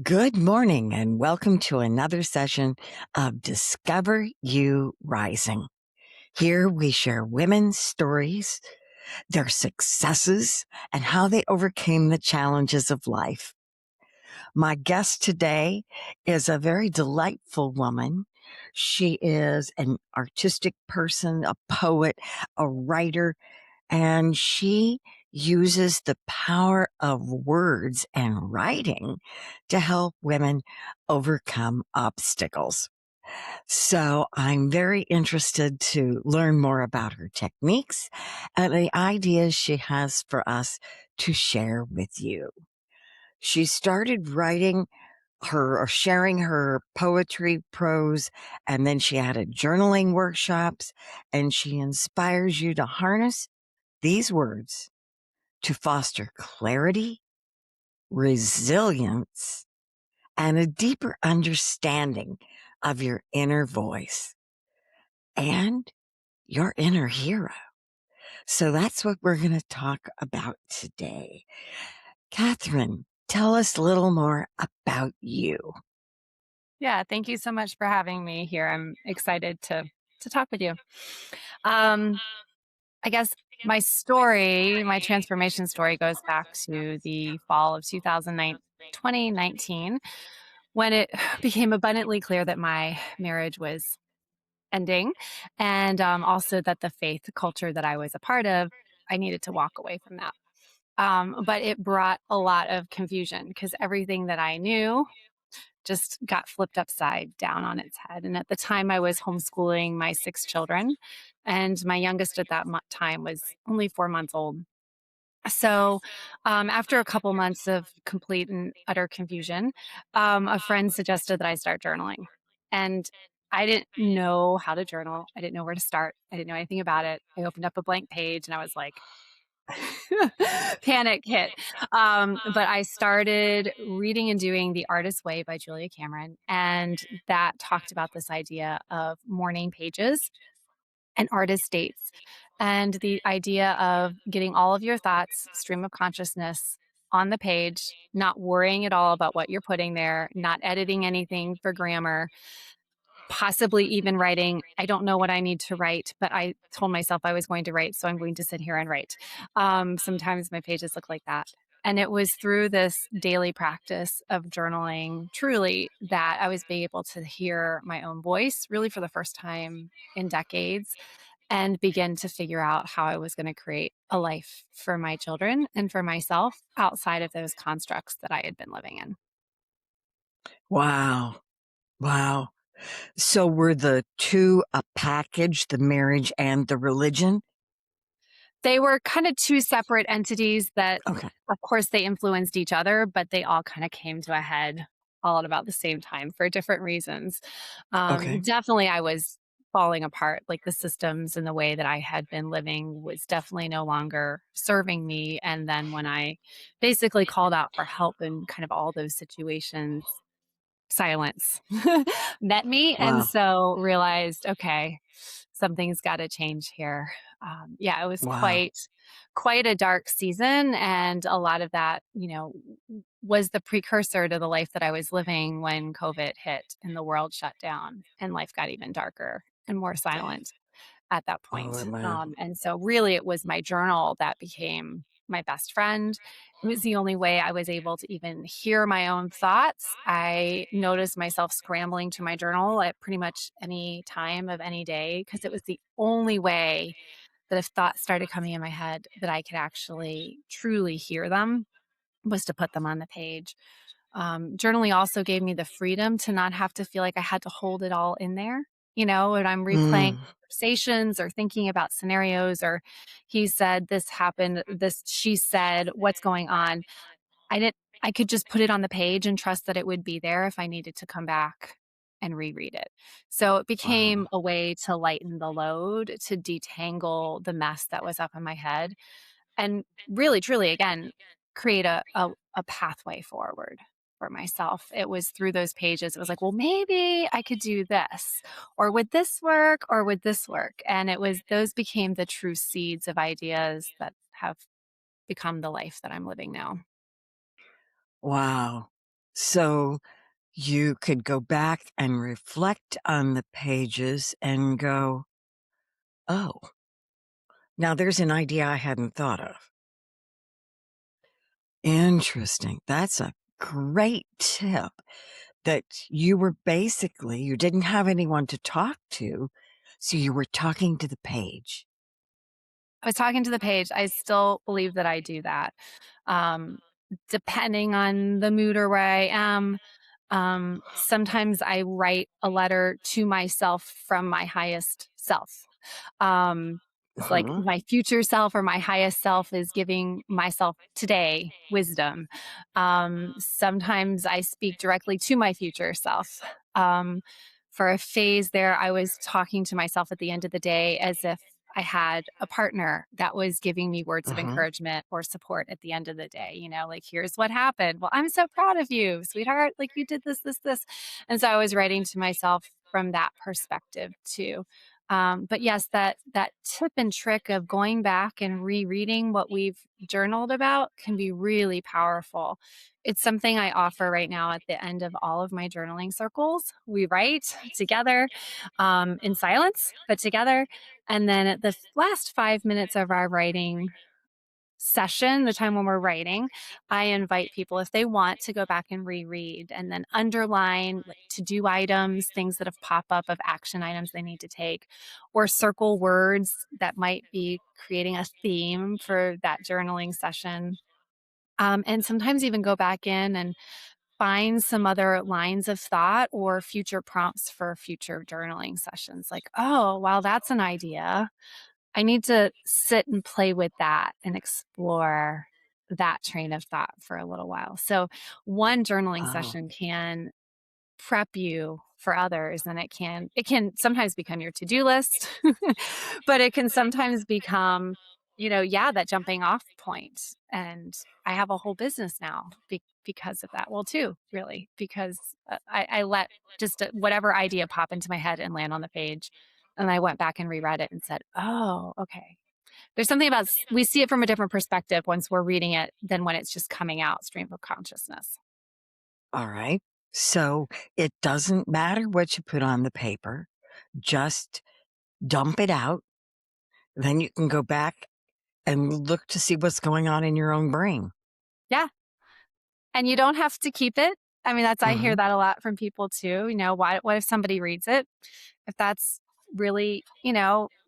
Good morning and welcome to another session of Discover You Rising. Here we share women's stories, their successes, and how they overcame the challenges of life. My guest today is a very delightful woman. She is an artistic person, a poet, a writer, and she uses the power of words and writing to help women overcome obstacles. So I'm very interested to learn more about her techniques and the ideas she has for us to share with you. She started writing her or sharing her poetry, prose, and then she added journaling workshops, and she inspires you to harness these words to foster clarity, resilience, and a deeper understanding of your inner voice and your inner hero. So that's what we're going to talk about today. Catherine, tell us a little more about you. Yeah, thank you so much for having me here. I'm excited to talk with you. Um, I guess my transformation story goes back to the fall of 2019, when it became abundantly clear that my marriage was ending, and also that the faith culture that I was a part of, I needed to walk away from that. But it brought a lot of confusion because everything that I knew just got flipped upside down on its head. And at the time, I was homeschooling my six children, and my youngest at that time was only 4 months old. So, after a couple months of complete and utter confusion, a friend suggested that I start journaling. And I didn't know how to journal. I didn't know where to start. I didn't know anything about it. I opened up a blank page and I was like, panic hit. But I started reading and doing The Artist's Way by Julia Cameron. And that talked about this idea of morning pages and artist dates, and the idea of getting all of your thoughts, stream of consciousness on the page, not worrying at all about what you're putting there, not editing anything for grammar, possibly even writing. I don't know what I need to write, but I told myself I was going to write, so I'm going to sit here and write. Sometimes my pages look like that. And it was through this daily practice of journaling, truly, that I was able to hear my own voice, really for the first time in decades, and begin to figure out how I was going to create a life for my children and for myself outside of those constructs that I had been living in. Wow. Wow. So were the two a package, the marriage and the religion? They were kind of two separate entities that, Okay. of course, they influenced each other, but they all kind of came to a head all at about the same time for different reasons. Okay. Definitely, I was falling apart. Like the systems and the way that I had been living was definitely no longer serving me. And then when I basically called out for help in kind of all those situations, silence met me, and Wow. so realized, okay, something's got to change here. Yeah, it was Wow. quite a dark season, and a lot of that, was the precursor to the life that I was living when COVID hit and the world shut down and life got even darker and more silent at that Oh, point. wow. And so, really, it was my journal that became my best friend. It was the only way I was able to even hear my own thoughts. I noticed myself scrambling to my journal at pretty much any time of any day because it was the only way that if thoughts started coming in my head that I could actually truly hear them was to put them on the page. Journaling also gave me the freedom to not have to feel like I had to hold it all in there. When I'm replaying Mm. conversations or thinking about scenarios, or he said this happened, this she said, what's going on? I could just put it on the page and trust that it would be there if I needed to come back and reread it. So it became Wow. a way to lighten the load, to detangle the mess that was up in my head, and really, truly, again, create a pathway forward for myself. It was through those pages. It was like, well, maybe I could do this, or would this work, or would this work? And those became the true seeds of ideas that have become the life that I'm living now. Wow. So you could go back and reflect on the pages and go, oh, now there's an idea I hadn't thought of. Interesting. That's a great tip that you didn't have anyone to talk to. So you were talking to the page. I was talking to the page. I still believe that I do that. Um, Depending on the mood or where I am, sometimes I write a letter to myself from my highest self. It's like Uh-huh. my future self or my highest self is giving myself today wisdom. Sometimes I speak directly to my future self. Um, for a phase there, I was talking to myself at the end of the day as if I had a partner that was giving me words of Uh-huh. encouragement or support at the end of the day, like, here's what happened. Well, I'm so proud of you, sweetheart. Like, you did this, this, this. And so I was writing to myself from that perspective too. But yes, that tip and trick of going back and rereading what we've journaled about can be really powerful. It's something I offer right now at the end of all of my journaling circles. We write together in silence, but together. And then at the last 5 minutes of our writing session, the time when we're writing, I invite people if they want to go back and reread and then underline like to do items, things that have pop up of action items they need to take, or circle words that might be creating a theme for that journaling session. And sometimes even go back in and find some other lines of thought or future prompts for future journaling sessions. Like, oh, wow, that's an idea. I need to sit and play with that and explore that train of thought for a little while. So, one journaling Oh, session can prep you for others, and it can sometimes become your to-do list, but it can sometimes become, yeah, that jumping off point. And I have a whole business now because of that. Well, too, really, because I let just whatever idea pop into my head and land on the page. And I went back and reread it and said, oh, okay. There's something about we see it from a different perspective once we're reading it than when it's just coming out stream of consciousness. all right. So it doesn't matter what you put on the paper, just dump it out. Then you can go back and look to see what's going on in your own brain. Yeah. And you don't have to keep it. I mean, I hear Hmm. that a lot from people too. What if somebody reads it? If that's really,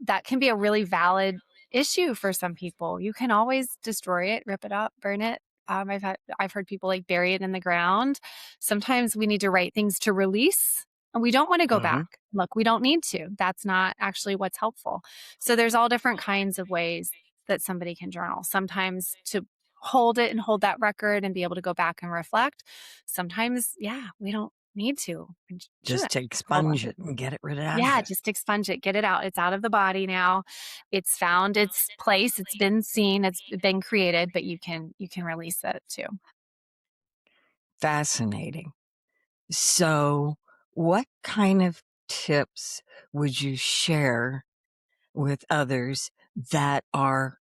that can be a really valid issue for some people. You can always destroy it, rip it up, burn it. I've heard people like bury it in the ground. Sometimes we need to write things to release and we don't want to go Hmm. back. Look, we don't need to. That's not actually what's helpful. So there's all different kinds of ways that somebody can journal. Sometimes to hold it and hold that record and be able to go back and reflect. Sometimes, yeah, we don't need to and Just shouldn't to hold on expunge to it it. and get it rid out of Yeah, there. just expunge it, get it out. It's out of the body now. It's found its place. It's been seen. It's been created, but you can release it too. Fascinating. So, what kind of tips would you share with others that are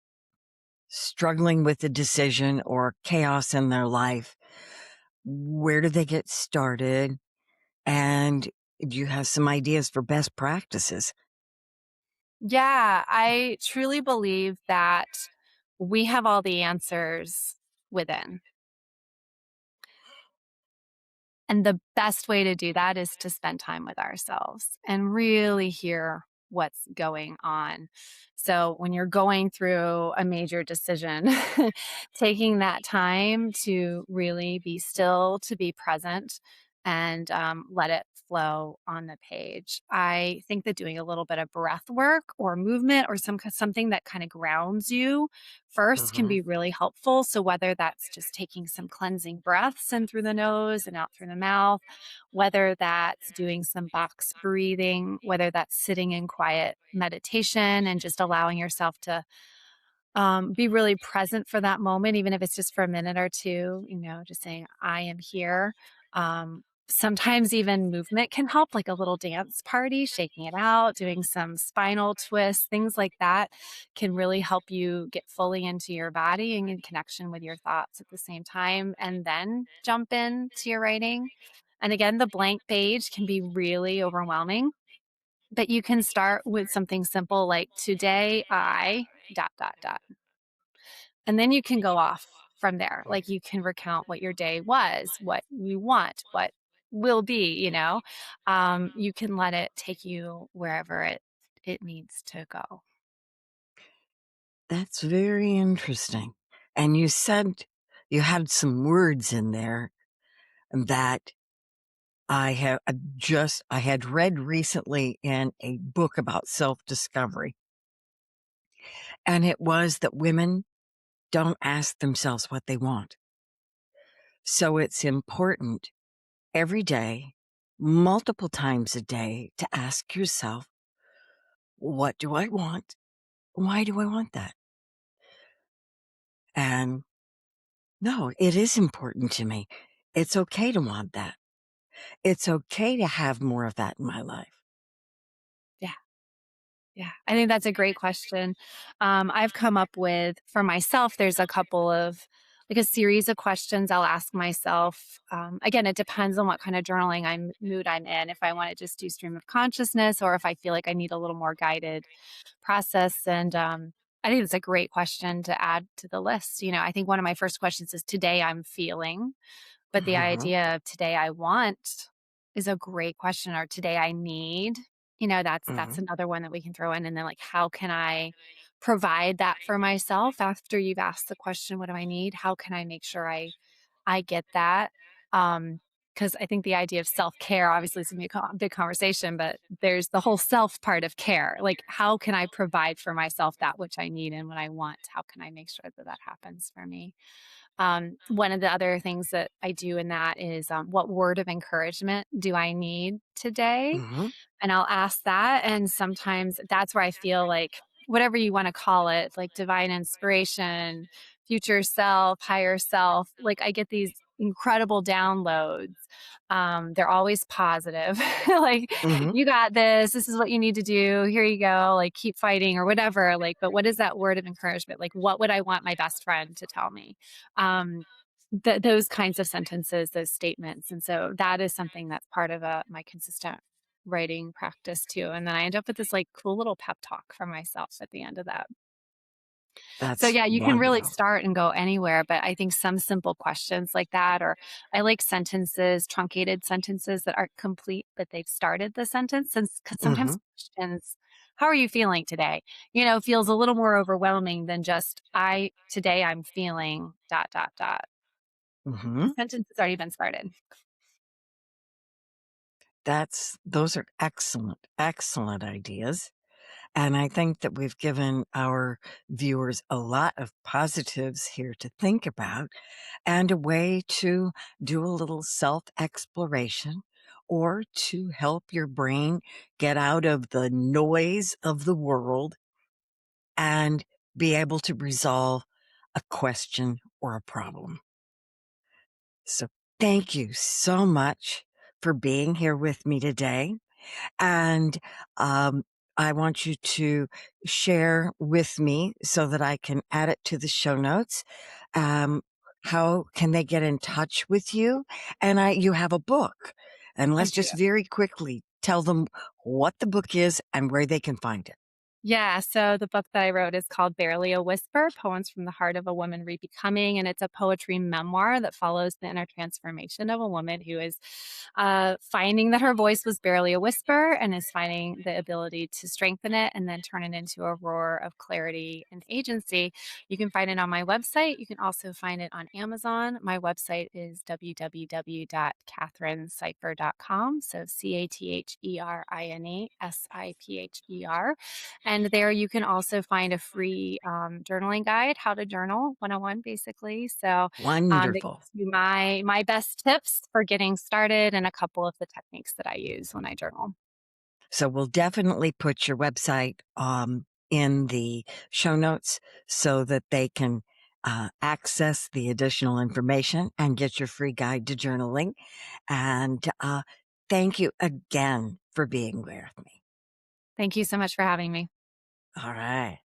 struggling with a decision or chaos in their life? Where do they get started? And do you have some ideas for best practices? Yeah, I truly believe that we have all the answers within. And the best way to do that is to spend time with ourselves and really hear what's going on. So, when you're going through a major decision, taking that time to really be still, to be present, and let it flow on the page. I think that doing a little bit of breath work or movement or something that kind of grounds you first can Hmm. be really helpful. So, whether that's just taking some cleansing breaths in through the nose and out through the mouth, whether that's doing some box breathing, whether that's sitting in quiet meditation and just allowing yourself to be really present for that moment, even if it's just for a minute or two, just saying, I am here. Sometimes even movement can help, like a little dance party, shaking it out, doing some spinal twists, things like that can really help you get fully into your body and in connection with your thoughts at the same time, and then jump into your writing. And again, the blank page can be really overwhelming, but you can start with something simple like today I dot dot dot. And then you can go off from there. Like you can recount what your day was, what you want, what will be, you can let it take you wherever it needs to go. That's very interesting. And you said you had some words in there that I had read recently in a book about self-discovery. And it was that women don't ask themselves what they want. So it's important every day, multiple times a day, to ask yourself, what do I want? Why do I want that? And no, it is important to me. It's okay to want that. It's okay to have more of that in my life. Yeah. Yeah. I think that's a great question. I've come up with for myself, there's a couple of like a series of questions I'll ask myself. Again, it depends on what kind of journaling mood I'm in. If I want to just do stream of consciousness or if I feel like I need a little more guided process. And I think it's a great question to add to the list. I think one of my first questions is today I'm feeling, but the Mhm, idea of today I want is a great question, or today I need. That's mhm, another one that we can throw in. And then like, how can I provide that for myself after you've asked the question, what do I need? How can I make sure I get that? Because I think the idea of self-care obviously is gonna be a big conversation, but there's the whole self part of care. Like, how can I provide for myself that which I need and what I want? How can I make sure that that happens for me? One of the other things that I do in that is, what word of encouragement do I need today? mhm, And I'll ask that, and sometimes that's where I feel like whatever you wanna call it, like divine inspiration, future self, higher self, like, I get these incredible downloads. They're always positive, like, mhm. "You got this is what you need to do, here you go, like, keep fighting," or whatever, like, but what is that word of encouragement? Like, what would I want my best friend to tell me? Um, those kinds of sentences, those statements, and so that is something that's part of, my consistent writing practice too, and then I end up with this, like, cool little pep talk for myself at the end of that. So, That's yeah, you can really wonderful. start and go anywhere, but I think some simple questions like that, or I like sentences, truncated sentences that aren't complete, but they've started the sentence, since 'cause sometimes Mhm, questions, "How are you feeling today?" Feels a little more overwhelming than just, today I'm feeling dot, dot, dot." The mhm. sentence has already been started. Those are excellent, excellent ideas. And I think that we've given our viewers a lot of positives here to think about and a way to do a little self exploration or to help your brain get out of the noise of the world and be able to resolve a question or a problem. So thank you so much for being here with me today. And um, I want you to share with me so that I can add it to the show notes. Um, how can they get in touch with you? And you have a book. And I let's do. just very quickly tell them what the book is and where they can find it. Yeah, so the book that I wrote is called Barely a Whisper: Poems from the Heart of a Woman Rebecoming, and it's a poetry memoir that follows the inner transformation of a woman who is finding that her voice was barely a whisper and is finding the ability to strengthen it and then turn it into a roar of clarity and agency. You can find it on my website. You can also find it on Amazon. My website is www.catherinesipher.com. So CATHERINESIPHER. And there you can also find a free journaling guide, how to journal 101, basically. So that Wonderful. gives you my best tips for getting started and a couple of the techniques that I use when I journal. So we'll definitely put your website in the show notes so that they can access the additional information and get your free guide to journaling. And thank you again for being with me. Thank you so much for having me. All right.